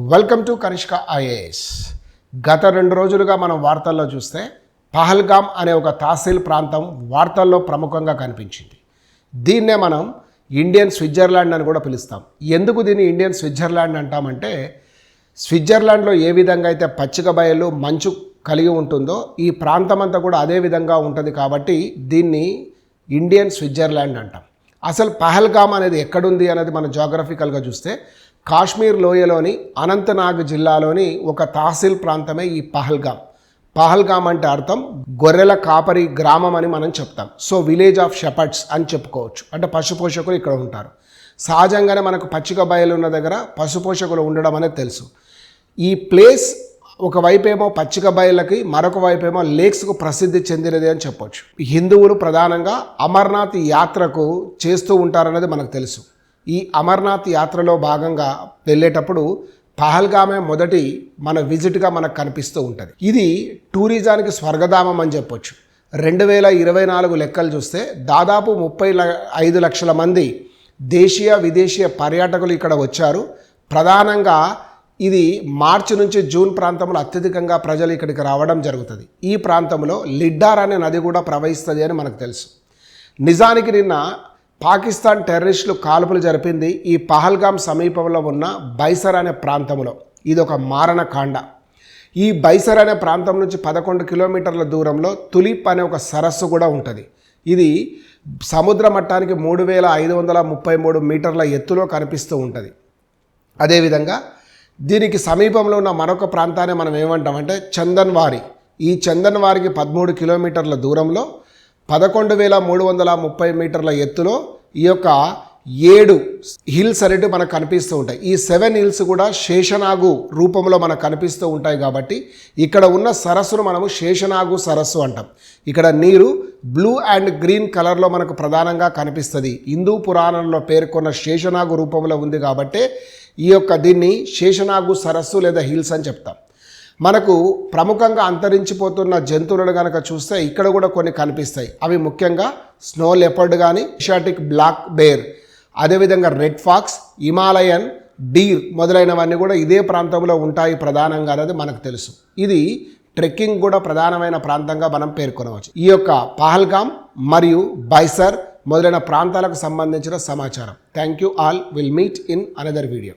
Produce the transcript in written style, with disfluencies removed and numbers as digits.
Welcome to Kanishka IAS. గత 2 రోజులుగా మనం వార్తల్లో చూస్తే పహల్గామ్ అనే ఒక తహసీల్ ప్రాంతం వార్తల్లో ప్రముఖంగా కనిపించింది. దీన్నే మనం ఇండియన్ స్విట్జర్లాండ్ అని కూడా పిలుస్తాం. ఎందుకు దీన్ని ఇండియన్ స్విట్జర్లాండ్ అంటామంటే, స్విట్జర్లాండ్లో ఏ విధంగా అయితే పచ్చిక బయలు మంచు కలిగి ఉంటుందో ఈ ప్రాంతం అంతా కూడా అదే విధంగా ఉంటుంది కాబట్టి దీన్ని ఇండియన్ స్విట్జర్లాండ్ అంటాం. అసలు పహల్గామ్ అనేది ఎక్కడుంది అనేది మనం జాగ్రఫికల్గా చూస్తే కాశ్మీర్ లోయలోని అనంతనాగ్ జిల్లాలోని ఒక తహసీల్ ప్రాంతమే ఈ పహల్గామ్. పహల్గామ్ అంటే అర్థం గొర్రెల కాపరి గ్రామం అని మనం చెప్తాం. సో విలేజ్ ఆఫ్ షెపర్డ్స్ అని చెప్పుకోవచ్చు. అంటే పశుపోషకులు ఇక్కడ ఉంటారు. సహజంగానే మనకు పచ్చిక బయలు ఉన్న దగ్గర పశుపోషకులు ఉండడం అనేది తెలుసు. ఈ ప్లేస్ ఒకవైపేమో పచ్చిక బయళ్ళకి, మరొక వైపేమో లేక్స్కు ప్రసిద్ధి చెందినది అని చెప్పొచ్చు. హిందువులు ప్రధానంగా అమర్నాథ్ యాత్రకు చేస్తూ ఉంటారన్నది మనకు తెలుసు. ఈ అమర్నాథ్ యాత్రలో భాగంగా వెళ్ళేటప్పుడు పహల్గామే మొదటి మన విజిట్గా మనకు కనిపిస్తూ ఉంటుంది. ఇది టూరిజానికి స్వర్గధామం అని చెప్పొచ్చు. 2024 లెక్కలు చూస్తే దాదాపు 35 లక్షల మంది దేశీయ విదేశీయ పర్యాటకులు ఇక్కడ వచ్చారు. ప్రధానంగా ఇది మార్చి నుంచి జూన్ ప్రాంతంలో అత్యధికంగా ప్రజలు ఇక్కడికి రావడం జరుగుతుంది. ఈ ప్రాంతంలో లిడ్డార్ అనే నది కూడా ప్రవహిస్తుంది అని మనకు తెలుసు. నిజానికి నిన్న పాకిస్తాన్ టెర్రరిస్టులు కాల్పులు జరిపింది ఈ పహల్గామ్ సమీపంలో ఉన్న బైసర్ అనే ప్రాంతంలో. ఇది ఒక మారణకాండ. ఈ బైసర్ అనే ప్రాంతం నుంచి 11 కిలోమీటర్ల దూరంలో తులిప్ అనే ఒక సరస్సు కూడా ఉంటుంది. ఇది సముద్ర మట్టానికి 3533 మీటర్ల ఎత్తులో కనిపిస్తూ ఉంటుంది. అదేవిధంగా దీనికి సమీపంలో ఉన్న మరొక ప్రాంతాన్ని మనం ఏమంటామంటే చందన్వారి. ఈ చందన్వారికి 13 కిలోమీటర్ల దూరంలో 11,330 మీటర్ల ఎత్తులో ఈ యొక్క 7 హిల్స్ అనేవి మనకు కనిపిస్తూ ఉంటాయి. ఈ 7 హిల్స్ కూడా శేషనాగు రూపంలో మనకు కనిపిస్తూ ఉంటాయి. కాబట్టి ఇక్కడ ఉన్న సరస్సును మనము శేషనాగు సరస్సు అంటాం. ఇక్కడ నీరు బ్లూ అండ్ గ్రీన్ కలర్లో మనకు ప్రధానంగా కనిపిస్తుంది. హిందూ పురాణంలో పేర్కొన్న శేషనాగు రూపంలో ఉంది కాబట్టి ఈ యొక్క దీన్ని శేషనాగు సరస్సు లేదా హిల్స్ అని చెప్తాం. మనకు ప్రముఖంగా అంతరించిపోతున్న జంతువులను కనుక చూస్తే ఇక్కడ కూడా కొన్ని కనిపిస్తాయి. అవి ముఖ్యంగా స్నో లెపర్డ్ కానీ, ఏషియాటిక్ బ్లాక్ బేర్, అదేవిధంగా రెడ్ ఫాక్స్, హిమాలయన్ డీర్ మొదలైనవన్నీ కూడా ఇదే ప్రాంతంలో ఉంటాయి ప్రధానంగా అనేది మనకు తెలుసు. ఇది ట్రెక్కింగ్ కూడా ప్రధానమైన ప్రాంతంగా మనం పేర్కొనవచ్చు. ఈ యొక్క పహల్గామ్ మరియు బైసర్ మొదలైన ప్రాంతాలకు సంబంధించిన సమాచారం. Thank you all. Will meet in another video.